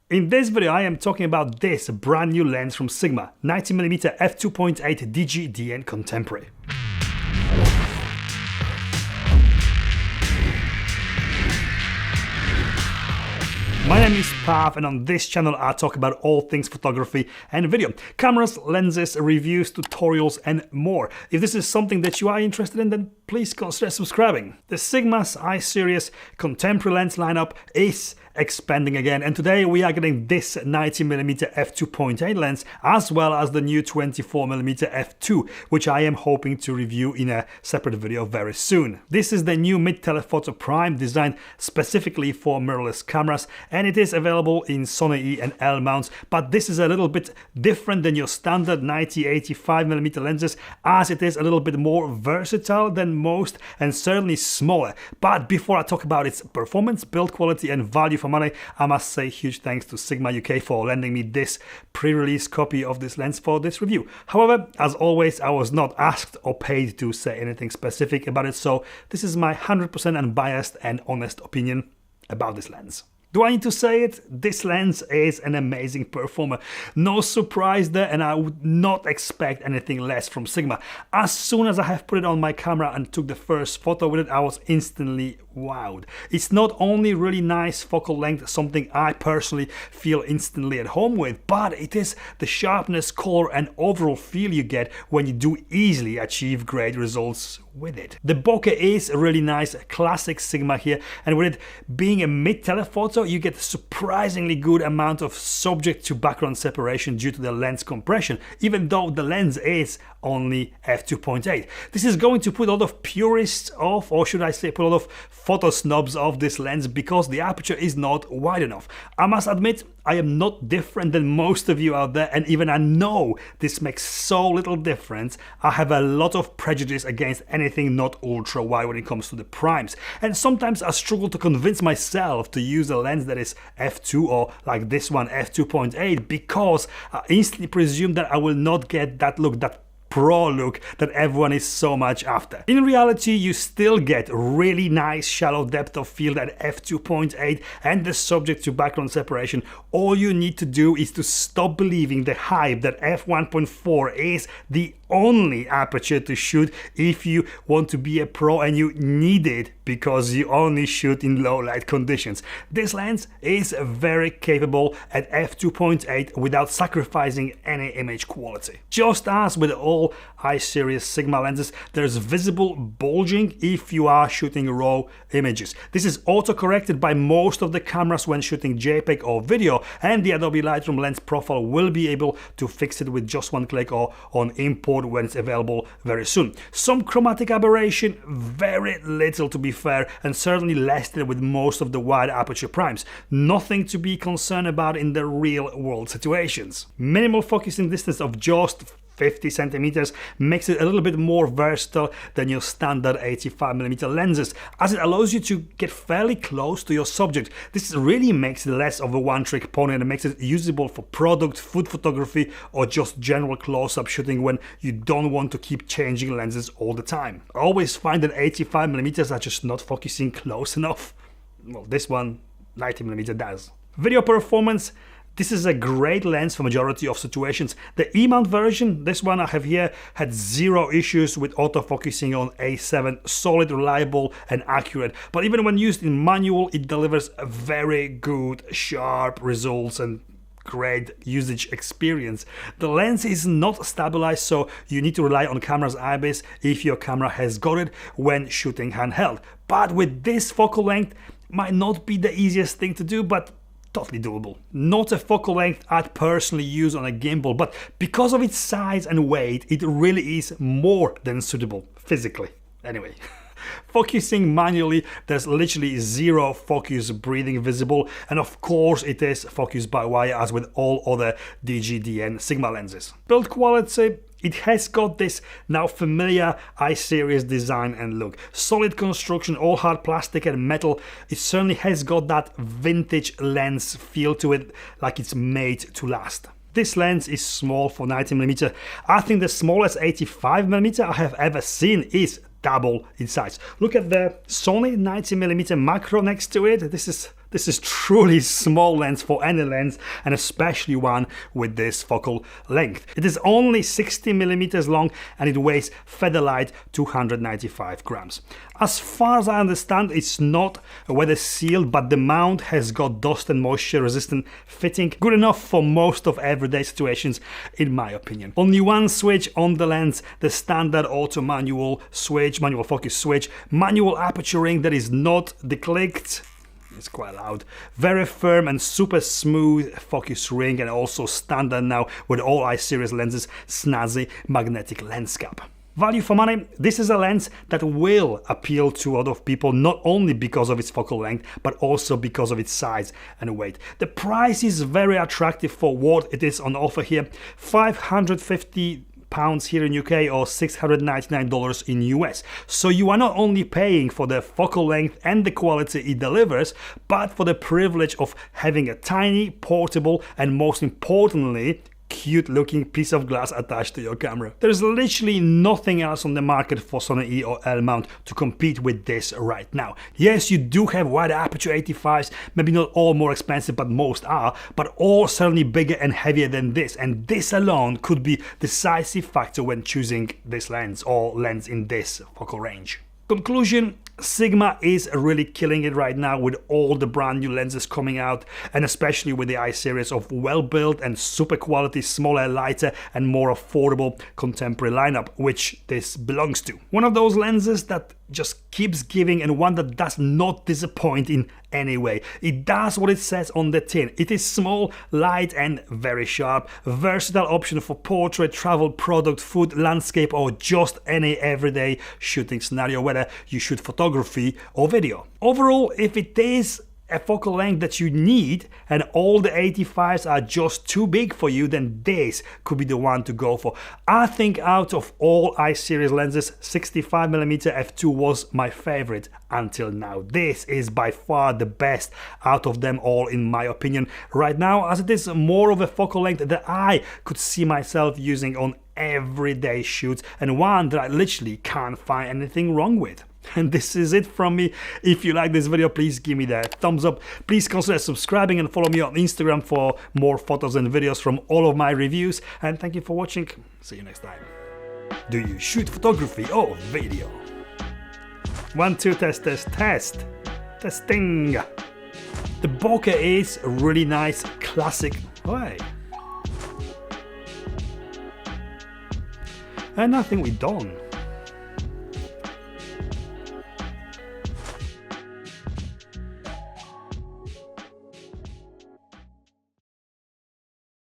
In this video I am talking about this brand new lens from Sigma, 90mm f2.8 DGDN Contemporary. My name is Pav, and on this channel I talk about all things photography and video. Cameras, lenses, reviews, tutorials and more. If this is something that you are interested in, then please consider subscribing. The Sigma's I-Series contemporary lens lineup is expanding again, and today we are getting this 90mm f2.8 lens as well as the new 24mm f2, which I am hoping to review in a separate video very soon. This is the new mid-telephoto prime designed specifically for mirrorless cameras, and it is available in Sony E and L mounts, but this is a little bit different than your standard 90-85mm lenses, as it is a little bit more versatile than most and certainly smaller. But before I talk about its performance, build quality and value for money, I must say huge thanks to Sigma UK for lending me this pre-release copy of this lens for this review. However, as always, I was not asked or paid to say anything specific about it, so this is my 100% unbiased and honest opinion about this lens. Do I need to say it? This lens is an amazing performer. No surprise there, and I would not expect anything less from Sigma. As soon as I have put it on my camera and took the first photo with it, I was instantly wowed. It's not only really nice focal length, something I personally feel instantly at home with, but it is the sharpness, color and overall feel you get when you do easily achieve great results with it. The bokeh is a really nice classic Sigma here, and with it being a mid-telephoto, you get a surprisingly good amount of subject to background separation due to the lens compression, even though the lens is only f2.8. This is going to put a lot of purists off, or should I say put a lot of photo snobs off this lens, because the aperture is not wide enough. I must admit, I am not different than most of you out there, and even I know this makes so little difference. I have a lot of prejudice against anything not ultra wide when it comes to the primes, and sometimes I struggle to convince myself to use a lens that is f2 or like this one f2.8, because I instantly presume that I will not get that look, that pro look that everyone is so much after. In reality, you still get really nice shallow depth of field at f2.8 and the subject to background separation. All you need to do is to stop believing the hype that f1.4 is the only aperture to shoot if you want to be a pro and you need it because you only shoot in low light conditions. This lens is very capable at f2.8 without sacrificing any image quality. Just as with all I-Series Sigma lenses, there's visible bulging if you are shooting raw images. This is auto-corrected by most of the cameras when shooting JPEG or video, and the Adobe Lightroom lens profile will be able to fix it with just one click or on import when it's available very soon. Some chromatic aberration, very little to be fair, and certainly less than with most of the wide aperture primes. Nothing to be concerned about in the real world situations. Minimal focusing distance of just 50 centimeters makes it a little bit more versatile than your standard 85mm lenses, as it allows you to get fairly close to your subject. This really makes it less of a one-trick pony and makes it usable for product, food photography or just general close-up shooting when you don't want to keep changing lenses all the time. I always find that 85mm are just not focusing close enough. Well, this one 90mm does. Video performance. This is a great lens for majority of situations. The E-mount version, this one I have here, had zero issues with autofocusing on A7, solid, reliable and accurate. But even when used in manual, it delivers a very good, sharp results and great usage experience. The lens is not stabilized, so you need to rely on camera's IBIS if your camera has got it when shooting handheld. But with this focal length, might not be the easiest thing to do, but totally doable. Not a focal length I'd personally use on a gimbal, but because of its size and weight, it really is more than suitable physically. Anyway. Focusing manually, there's literally zero focus breathing visible, and of course it is focused by wire as with all other DGDN Sigma lenses. Build quality, it has got this now familiar I-Series design and look. Solid construction, all hard plastic and metal. It certainly has got that vintage lens feel to it, like it's made to last. This lens is small for 90mm. I think the smallest 85mm I have ever seen is double in size. Look at the Sony 90mm macro next to it. This This is truly small lens for any lens, and especially one with this focal length. It is only 60mm long and it weighs feather light 295 grams. As far as I understand, it's not weather sealed, but the mount has got dust and moisture resistant fitting, good enough for most of everyday situations in my opinion. Only one switch on the lens, the standard auto manual switch, manual focus switch, manual aperture ring that is not declicked. It's quite loud. Very firm and super smooth focus ring, and also standard now with all I-series lenses, snazzy magnetic lens cap. Value for money, this is a lens that will appeal to a lot of people, not only because of its focal length, but also because of its size and weight. The price is very attractive for what it is on offer here. £550 here in UK or $699 in US. So you are not only paying for the focal length and the quality it delivers, but for the privilege of having a tiny, portable, and most importantly, cute looking piece of glass attached to your camera. There's literally nothing else on the market for Sony E or L mount to compete with this right now. Yes, you do have wide aperture 85s, maybe not all more expensive, but most are, but all certainly bigger and heavier than this, and this alone could be decisive factor when choosing this lens or lens in this focal range. Conclusion, Sigma is really killing it right now with all the brand new lenses coming out, and especially with the I-series of well-built and super quality, smaller, lighter and more affordable contemporary lineup, which this belongs to. One of those lenses that just keeps giving, and one that does not disappoint in any way. It does what it says on the tin. It is small, light and very sharp. Versatile option for portrait, travel, product, food, landscape or just any everyday shooting scenario, whether you shoot photography or video. Overall, if it is a focal length that you need and all the 85s are just too big for you, then this could be the one to go for. I think out of all I-series lenses, 65mm f2 was my favorite until now. This is by far the best out of them all in my opinion right now, as it is more of a focal length that I could see myself using on everyday shoots, and one that I literally can't find anything wrong with. And this is it from me. If you like this video, please give me the thumbs up. Please consider subscribing and follow me on Instagram for more photos and videos from all of my reviews. And thank you for watching. See you next time. Do you shoot photography or video? 1, 2, test. Testing. The bokeh is a really nice classic. Hey. And I think we're done.